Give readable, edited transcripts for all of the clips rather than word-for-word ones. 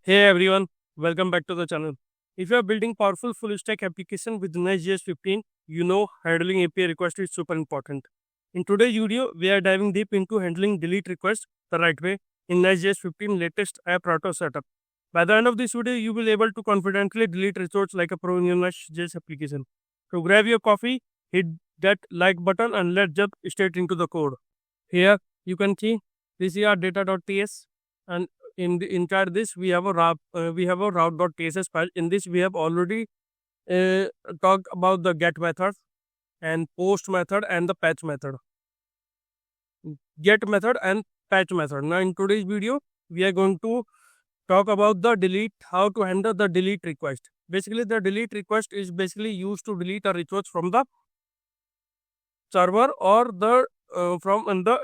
Hey everyone, welcome back to the channel. If you are building powerful full stack application with Next.js 15, you know handling API request is super important. In today's video, we are diving deep into handling delete requests the right way in Next.js 15 latest app router setup. By the end of this video, you will be able to confidently delete resource like a pro in your Next.js application. So grab your coffee, hit that like button and let's jump straight into the code. Here you can see this is our data.ts, and inside this we have a route.tss file. In this we have already uh, talked about the get method and post method and the patch method. Get method and patch method. Now in today's video we are going to talk about the delete, how to handle the delete request. Basically the delete request is basically used to delete a resource from the server or the from in the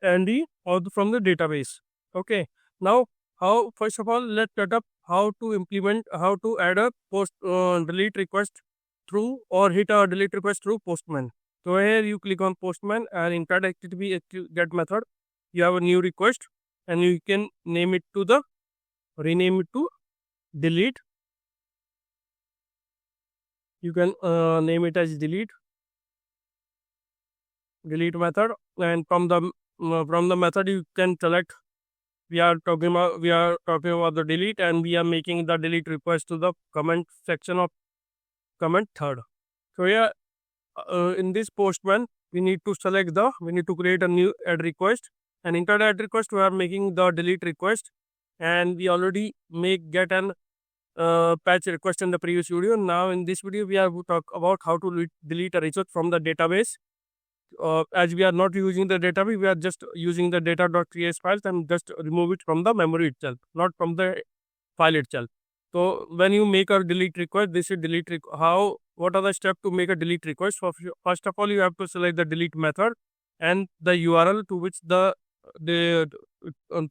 ND or from the database. Okay. Now, how first of all, let's set up how to implement, how to add a post delete request through or hit a delete request through Postman. So here you click on Postman and inside HTTP get method, you have a new request and you can name it to the rename it to delete. You can name it as delete method, and from the method you can select. We are talking about the delete, and we are making the delete request to the comment section of comment third. So here in this Postman we need to create a new add request, and inside add request we are making the delete request, and we already make get an patch request in the previous video. Now in this video we are talk about how to delete a resource from the database. As we are not using the database, we are just using the data.ts files and just remove it from the memory itself, not from the file itself. So when you make a delete request, this is delete what are the steps to make a delete request? First of all, you have to select the delete method and the URL to which the to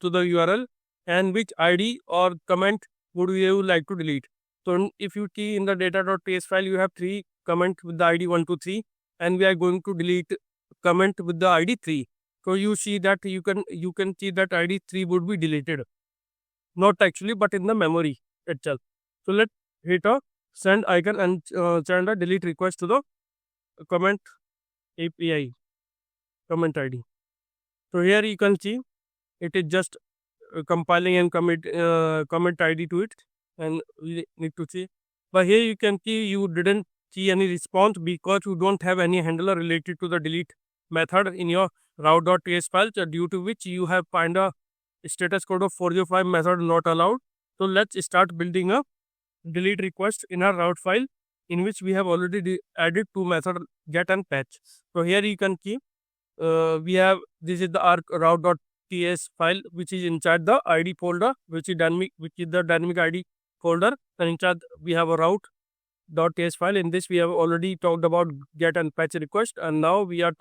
the URL and which ID or comment would you like to delete. So if you see in the data.ts file, you have 3 comments with the ID 1 to 3, and we are going to delete comment with the ID 3. So you see that you can see that ID 3 would be deleted, not actually but in the memory itself. So let's hit a send icon and send a delete request to the comment API comment ID. So here you can see it is just compiling and comment ID to it, and we need to see. But here you can see you didn't see any response because you don't have any handler related to the delete method in your route.ts file, due to which you have find a status code of 405 method not allowed. So let's start building a delete request in our route file, in which we have already added 2 method get and patch. So here you can see we have this is the our route.ts file, which is inside the ID folder, which is the dynamic ID folder, and inside we have a route.ts file. In this we have already talked about get and patch request, and now we are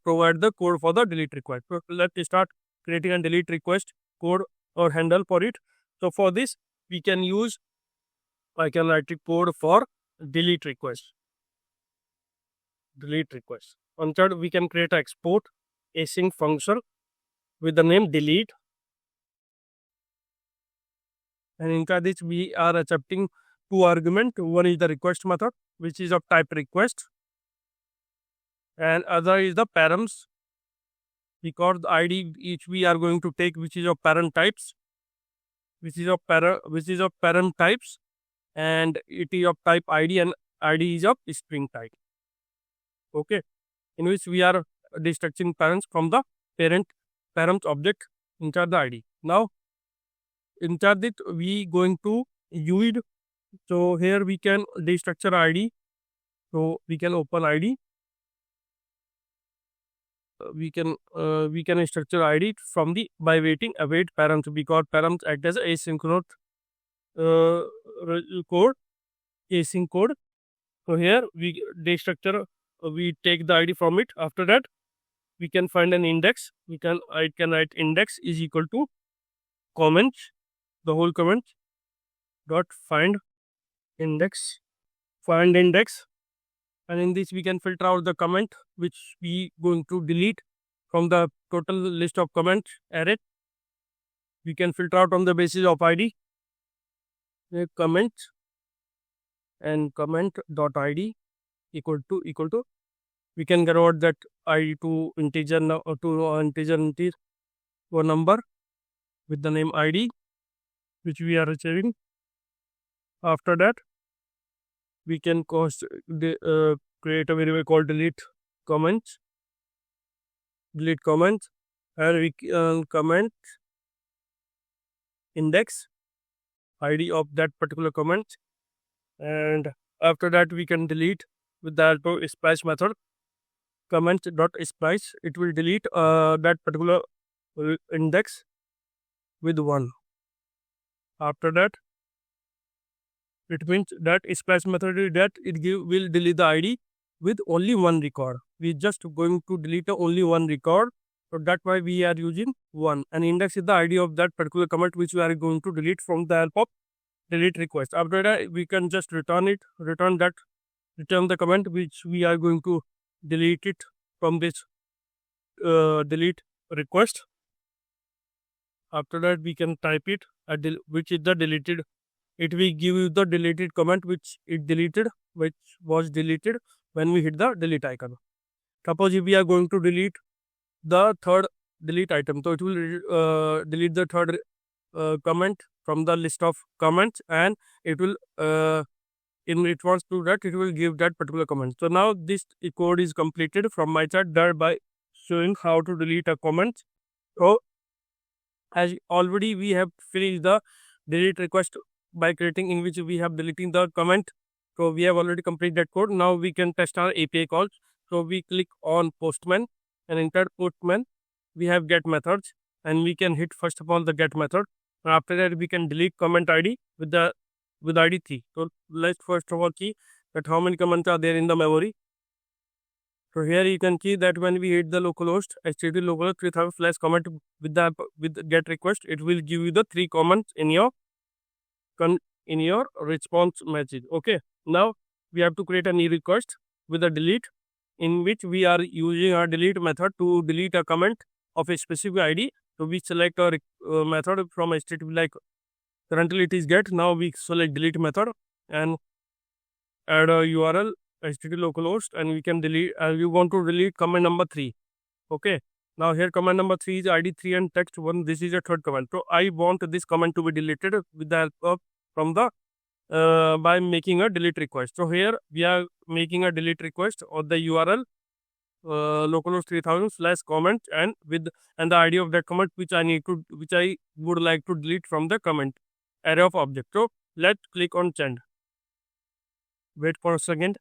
provide the code for the delete request. So let's start creating a delete request code or handle for it. So for this we can use, I can write a code for delete request. On third we can create an export async function with the name delete, and inside this we are accepting 2 arguments. One is the request method, which is of type request, and other is the params, because the ID each we are going to take, which is of parent types, parent types, and it is of type ID, and ID is of string type. Okay, in which we are destructuring parents from the parent object inside the ID. Now inside it we going to use. So here we can destructure ID. So we can open ID. We can structure ID from the by await params, because params act as asynchronous code, async code. So here we destructure, we take the ID from it. After that we can find an index. I can write index is equal to comment, the whole comment dot find index, and in this we can filter out the comment which we going to delete from the total list of comment array. we can filter out on the basis of ID. Comment and comment dot ID equal to we can convert that ID to integer to a number with the name ID which we are receiving. After that, we can create a variable called delete comments, and we can comment index ID of that particular comment, and after that we can delete with the help of splice method. Comment dot splice, it will delete that particular index with 1. After that, it means that splice method will delete the ID with only one record. We just going to delete only one record, so that's why we are using 1. And index is the ID of that particular comment which we are going to delete from the help of delete request. After that, we can just return the comment which we are going to delete it from this delete request. After that, we can type it which is the deleted. It will give you the deleted comment which was deleted when we hit the delete icon. Suppose if we are going to delete the third delete item, so it will delete the third comment from the list of comments, and it will in response to that, it will give that particular comment. So now this code is completed from my side, thereby showing how to delete a comment. So as already we have finished the delete request by creating, in which we have deleting the comment. So we have already completed that code. Now we can test our API calls. So we click on Postman, and inside Postman we have get methods, and we can hit first of all the get method. After that, we can delete comment ID with ID 3. So let's first of all see that how many comments are there in the memory. So here you can see that when we hit the localhost http localhost 3000 / comment with get request, it will give you the 3 comments in your response message. Okay, now we have to create a new request with a delete, in which we are using our delete method to delete a comment of a specific ID. So we select our method from HTTP, like currently it is get. Now we select delete method and add a URL HTTP localhost, and we can delete. We want to delete comment number 3. Okay. Now here comment number 3 is ID 3 and text 1. This is a third comment. So I want this comment to be deleted with the help of by making a delete request. So here we are making a delete request of the URL localhost 3000 / comment and the ID of that comment which I would like to delete from the comment array of object. So let's click on send. Wait for a second.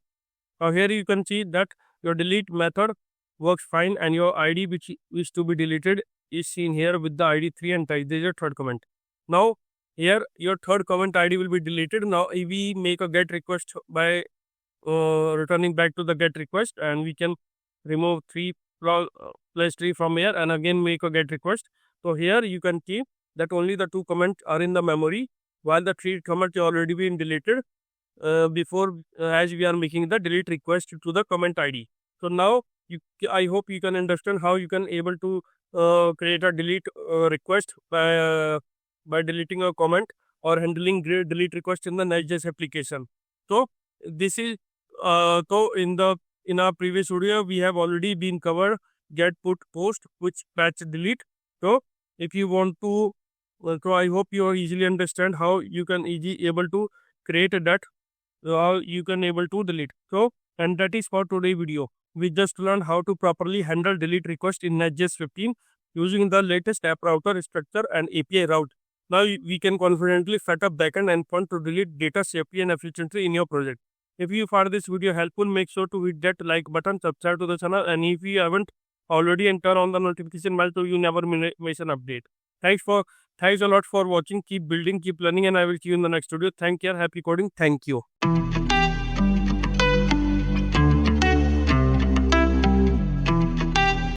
Now here you can see that your delete method works fine, and your ID which is to be deleted is seen here with the ID 3 and type. This is your third comment. Now here your third comment ID will be deleted. Now if we make a get request by returning back to the get request, and we can remove 3 plus 3 from here and again make a get request. So here you can see that only the 2 comments are in the memory, while the 3 comments already been deleted before as we are making the delete request to the comment ID. So now I hope you can understand how you can able to create a delete request by deleting a comment or handling delete request in the Next.js application. So this is so in our previous video we have already been covered get, put, post, which patch, delete. So if you want to, so I hope you easily understand how you can easily able to create that, how you can able to delete. So, and that is for today's video. We just learned how to properly handle delete request in Next.js 15 using the latest app router structure and API route. Now we can confidently set up backend endpoint to delete data safely and efficiently in your project. If you found this video helpful, make sure to hit that like button, subscribe to the channel, and if you haven't already, and turn on the notification bell so you never miss an update. Thanks a lot for watching. Keep building, keep learning, and I will see you in the next video. Thank you. Happy coding. Thank you.